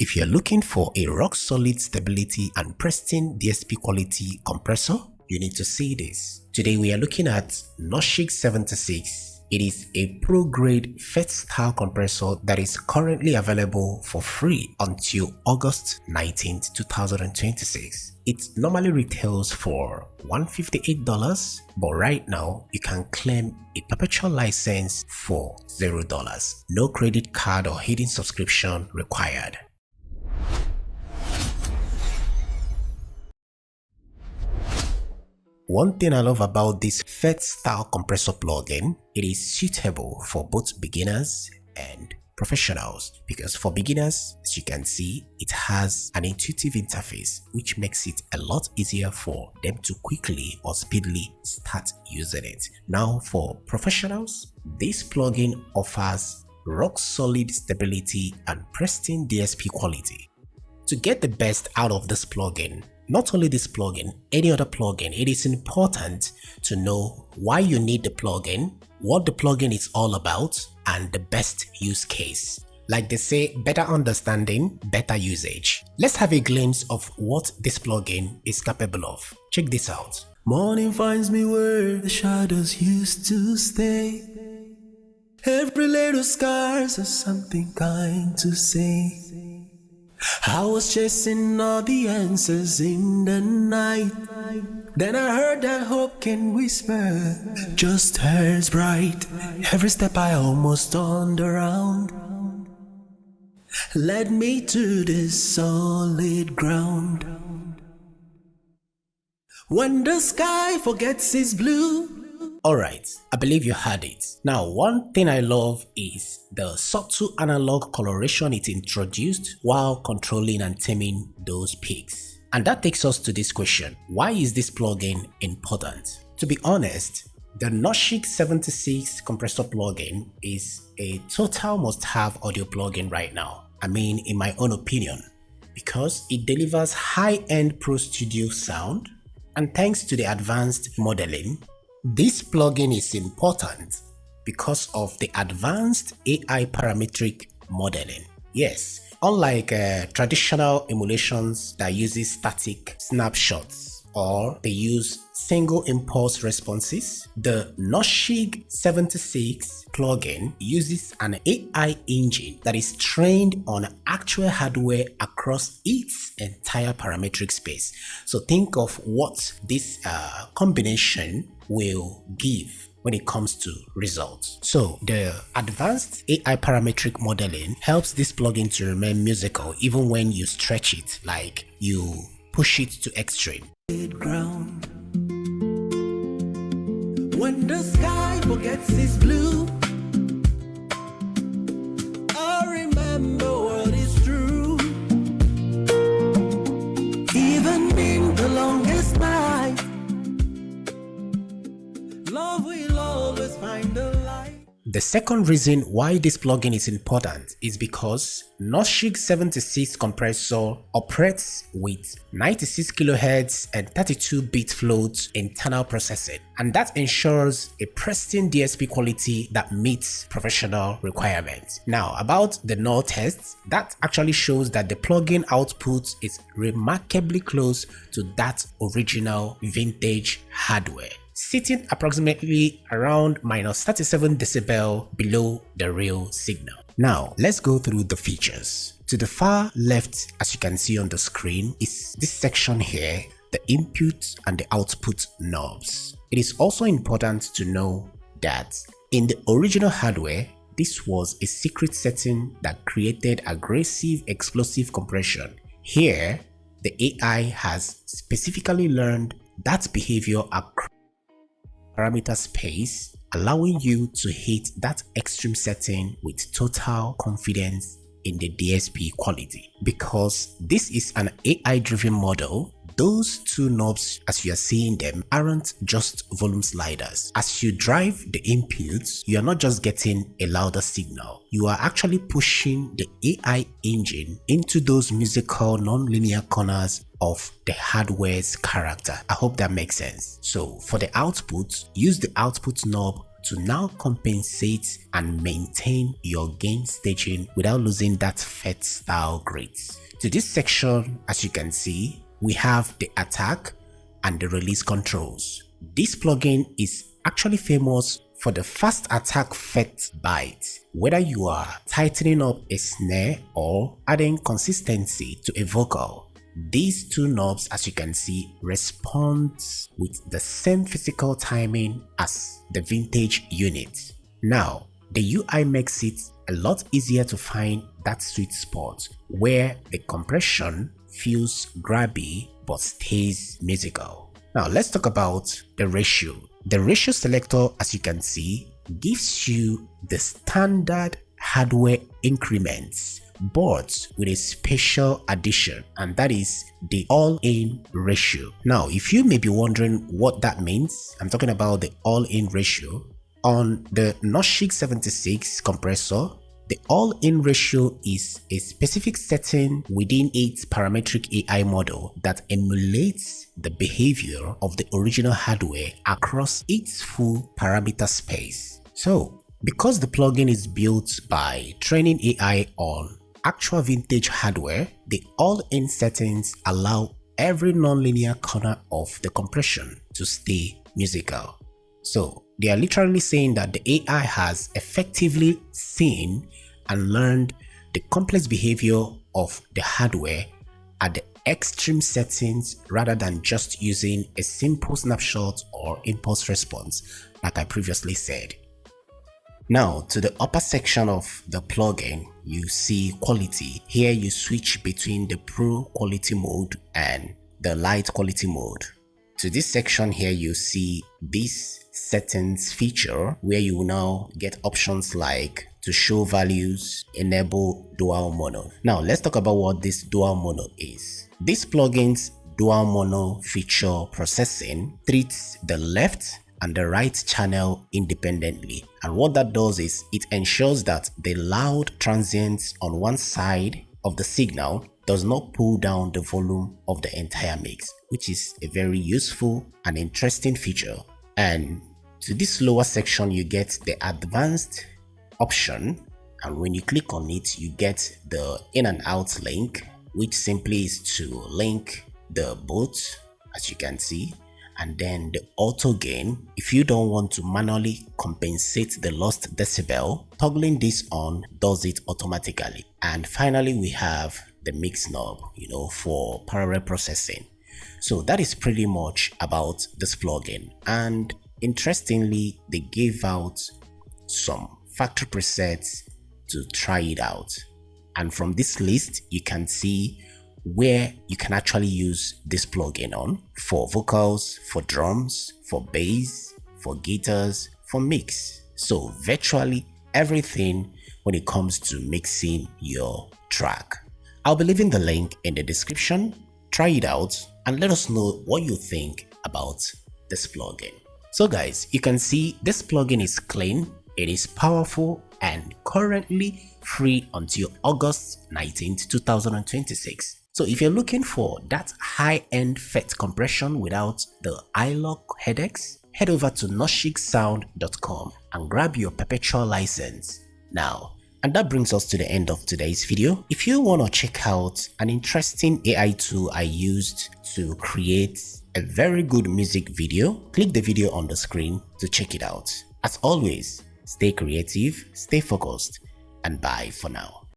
If you're looking for a rock-solid stability and pristine DSP quality compressor, you need to see this. Today we are looking at Noshige76. It is a pro-grade FET-style compressor that is currently available for free until August 19, 2026. It normally retails for $158, but right now you can claim a perpetual license for $0. No credit card or hidden subscription required. One thing I love about this FET-style compressor plugin, it is suitable for both beginners and professionals, because for beginners, as you can see, it has an intuitive interface which makes it a lot easier for them to quickly or speedily start using it. Now for professionals, this plugin offers rock-solid stability and pristine DSP quality. To get the best out of this plugin, not only this plugin, any other plugin, it is important to know why you need the plugin, what the plugin is all about, and the best use case. Like they say, better understanding, better usage. Let's have a glimpse of what this plugin is capable of. Check this out. Morning finds me where the shadows used to stay. Every little scars has something kind to say. I was chasing all the answers in the night. Then I heard that hope can whisper, just as bright. Every step I almost turned around led me to this solid ground. When the sky forgets its blue. Alright, I believe you heard it. Now, one thing I love is the subtle analog coloration it introduced while controlling and taming those peaks. And that takes us to this question: why is this plugin important? To be honest, the Noshige76 compressor plugin is a total must-have audio plugin right now. I mean, in my own opinion, because it delivers high-end Pro Studio sound, and thanks to the advanced modeling, this plugin is important because of the advanced AI parametric modeling. Yes, unlike traditional emulations that uses static snapshots or they use single impulse responses, the Noshige76 plugin uses an AI engine that is trained on actual hardware across its entire parametric space. So think of what this combination will give when it comes to results. So the advanced AI parametric modeling helps this plugin to remain musical even when you stretch it, like you push it to extreme. Ground. When the sky forgets its blue, I remember what is true. Even in the longest night, love will always find a light. The second reason why this plugin is important is because Noshige76 compressor operates with 96 kHz and 32-bit float internal processing, and that ensures a pristine DSP quality that meets professional requirements. Now, about the null tests, that actually shows that the plugin output is remarkably close to that original vintage hardware, sitting approximately around -37 decibel below the real signal. Now, let's go through the features. To the far left, as you can see on the screen, is this section here, the input and the output knobs. It is also important to know that in the original hardware, this was a secret setting that created aggressive explosive compression. Here, the AI has specifically learned that behavior across parameter space, allowing you to hit that extreme setting with total confidence in the DSP quality. Because this is an AI-driven model, those two knobs, as you are seeing them, aren't just volume sliders. As you drive the inputs, you are not just getting a louder signal, you are actually pushing the AI engine into those musical non-linear corners of the hardware's character. I hope that makes sense. So for the output, use the output knob to now compensate and maintain your gain staging without losing that FET style grid. To this section, as you can see, we have the attack and the release controls. This plugin is actually famous for the fast attack FET bite, whether you are tightening up a snare or adding consistency to a vocal. These two knobs, as you can see, respond with the same physical timing as the vintage unit. Now, the UI makes it a lot easier to find that sweet spot where the compression feels grabby but stays musical. Now let's talk about the ratio. The ratio selector, as you can see, gives you the standard hardware increments but with a special addition, and that is the all-in ratio. Now if you may be wondering what that means, I'm talking about the all-in ratio. On the Noshige76 compressor, the all-in ratio is a specific setting within its parametric AI model that emulates the behavior of the original hardware across its full parameter space. So, because the plugin is built by training AI on actual vintage hardware, the all-in settings allow every nonlinear corner of the compression to stay musical. So they are literally saying that the AI has effectively seen and learned the complex behavior of the hardware at the extreme settings rather than just using a simple snapshot or impulse response like I previously said. Now to the upper section of the plugin, you see quality. Here you switch between the pro quality mode and the light quality mode. To this section here, you see this settings feature where you will now get options like to show values, enable dual mono. Now let's talk about what this dual mono is. This plugin's dual mono feature processing treats the left and the right channel independently, and what that does is it ensures that the loud transients on one side of the signal does not pull down the volume of the entire mix, which is a very useful and interesting feature. And to this lower section you get the advanced option, and when you click on it you get the in and out link, which simply is to link the both, as you can see, and then the auto gain. If you don't want to manually compensate the lost decibel, toggling this on does it automatically. And finally we have the mix knob, for parallel processing. So that is pretty much about this plugin, and interestingly they gave out some factory presets to try it out, and from this list you can see where you can actually use this plugin on for vocals, for drums, for bass, for guitars, for mix. So virtually everything when it comes to mixing your track. I'll be leaving the link in the description. Try it out and let us know what you think about this plugin. So guys, you can see this plugin is clean, it is powerful, and currently free until August 19th, 2026. So if you're looking for that high-end FET compression without the iLok headaches, head over to noshigesound.com and grab your perpetual license now. And that brings us to the end of today's video. If you want to check out an interesting AI tool I used to create a very good music video, click the video on the screen to check it out. As always, stay creative, stay focused, and bye for now.